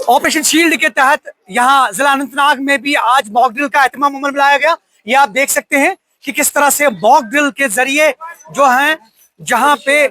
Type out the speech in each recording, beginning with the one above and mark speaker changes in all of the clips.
Speaker 1: Operation shield के तहत यहाँ जिला अनंतनाग में भी आज मॉक ड्रिल का एहतमाम अमल में लाया गया। ये आप देख सकते हैं कि किस तरह से मॉक ड्रिल के जरिए जो है, जहां पे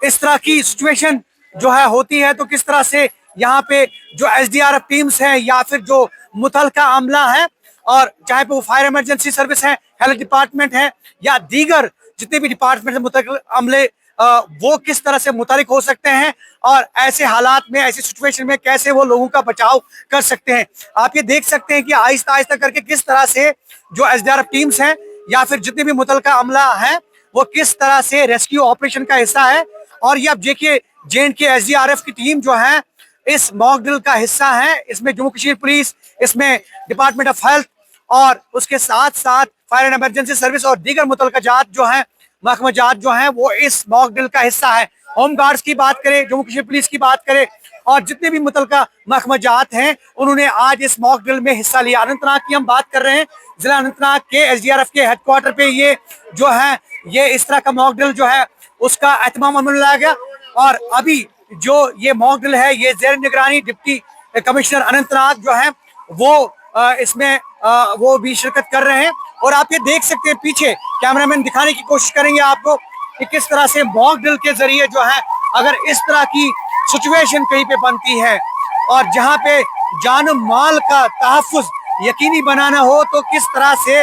Speaker 1: इस तरह की सिचुएशन जो है होती है, तो किस तरह से यहाँ पे जो एसडीआरएफ टीम्स हैं या फिर जो मुतलका अमला है, और चाहे वो फायर इमरजेंसी सर्विस है, हेल्थ डिपार्टमेंट है या दीगर जितने भी डिपार्टमेंट मुतलका अमले, वो किस तरह से मुतहरिक हो सकते हैं और ऐसे हालात में, ऐसी सिचुएशन में कैसे वो लोगों का बचाव कर सकते हैं। आप ये देख सकते हैं कि आहिस्ता आहिस्ता करके किस तरह से जो एसडीआरएफ टीम्स हैं या फिर जितने भी मुतलका अमला है वो किस तरह से रेस्क्यू ऑपरेशन का हिस्सा है। और ये आप देखिए J&K एसडीआरएफ की टीम जो है इस मॉक ड्रिल का हिस्सा है। इसमें जम्मू कश्मीर पुलिस, इसमें डिपार्टमेंट ऑफ हेल्थ और उसके साथ साथ फायर एंड इमरजेंसी सर्विस और दीगर मुतलका जात जो है, महकमा जात जो है, वो इस मॉक ड्रिल का हिस्सा है। होम गार्ड्स की बात करें, जम्मू कश्मीर पुलिस की बात करें और जितने भी मुतलका महकमा जात हैं, उन्होंने आज इस मॉक ड्रिल में हिस्सा लिया। अनंतनाग की हम बात कर रहे हैं, जिला अनंतनाग के एसडीआरएफ के हेडक्वार्टर पे ये जो है, ये इस तरह का मॉक ड्रिल जो है उसका एहतमाम अमल में लाया गया। और अभी जो ये मॉक ड्रिल है, ये जेर निगरानी डिप्टी कमिश्नर अनंतनाग जो है वो इसमें वो भी शिरकत कर रहे हैं। और आप ये देख सकते हैं, पीछे कैमरामैन दिखाने की कोशिश करेंगे आपको कि किस तरह से मॉक ड्रिल के जरिए जो है, अगर इस तरह की सिचुएशन कहीं पे बनती है और जहां पे जान माल का तहफ्फुज यकीनी बनाना हो, तो किस तरह से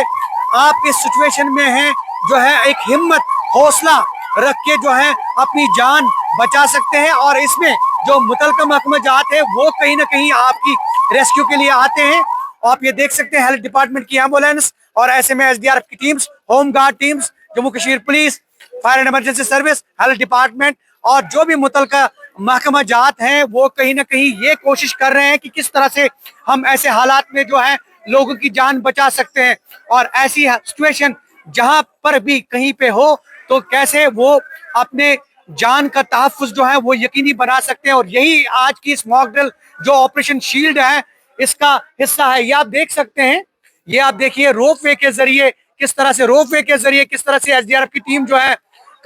Speaker 1: आप इस सिचुएशन में हैं जो है, एक हिम्मत, हौसला रख के जो है अपनी जान बचा सकते हैं। और इसमें जो मुतलका महकमा जात है वो कहीं ना कहीं आपकी रेस्क्यू के लिए आते हैं। आप ये देख सकते हैं हेल्थ डिपार्टमेंट की एम्बुलेंस और ऐसे में एसडीआरएफ की teams, home guard teams, Jammu Kashmir police, fire and emergency service, health department और जो भी मुतलका महकमा जात हैं, वो कहीं ना कहीं ये कोशिश कर रहे हैं कि किस तरह से हम ऐसे हालात में जो है लोगों की जान बचा सकते हैं। और ऐसी सिचुएशन जहां पर भी कहीं पे हो तो कैसे वो अपने जान का तहफ्फुज जो है वो यकीनी बना सकते हैं। और यही आज की इस मॉक ड्रिल जो ऑपरेशन शील्ड है इसका हिस्सा है। ये आप देख सकते हैं, ये आप देखिए रोपवे के जरिए किस तरह से एसडीआरएफ की टीम जो है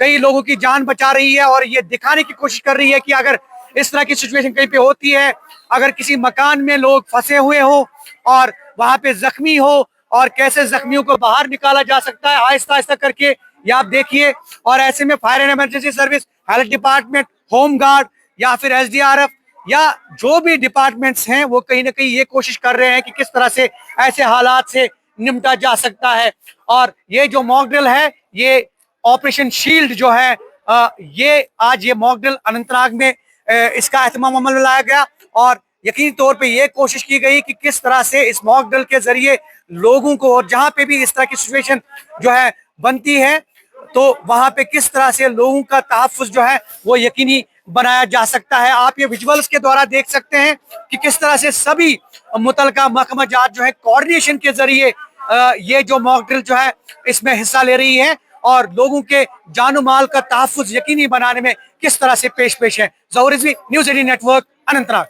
Speaker 1: कई लोगों की जान बचा रही है और ये दिखाने की कोशिश कर रही है कि अगर इस तरह की सिचुएशन कहीं पे होती है, अगर किसी मकान में लोग फंसे हुए हो और वहां पे जख्मी हो, और कैसे जख्मियों को बाहर निकाला जा सकता है आहिस्ता आहिस्ता करके, ये आप देखिए। और ऐसे में fire and emergency service, health department, home guard या फिर एसडीआरएफ या जो भी डिपार्टमेंट्स हैं, वो कहीं ना कहीं ये कोशिश कर रहे हैं कि किस तरह से ऐसे हालात से निपटा जा सकता है। और ये जो मॉक ड्रिल है, ये ऑपरेशन शील्ड जो है, ये आज ये मॉक ड्रिल अनंतनाग में इसका एहतमाम अमल में लाया गया। और यकीनी तौर पे ये कोशिश की गई कि किस तरह से इस मॉक ड्रिल के जरिए लोगों को, और जहां पे भी इस तरह की सिचुएशन जो है बनती है, तो वहां पे किस तरह से लोगों का तहफ्फुज जो है वो यकीनी बनाया जा सकता है। आप ये विजुअल्स के द्वारा देख सकते हैं कि किस तरह से सभी मुतलका महकमा जात जो है कोऑर्डिनेशन के जरिए ये जो मॉक ड्रिल जो है इसमें हिस्सा ले रही है और लोगों के जानो माल का तहफ्फुज यकीनी बनाने में किस तरह से पेश है। ज़हूर रिजवी, न्यूज़ 18 नेटवर्क, अनंतनाग।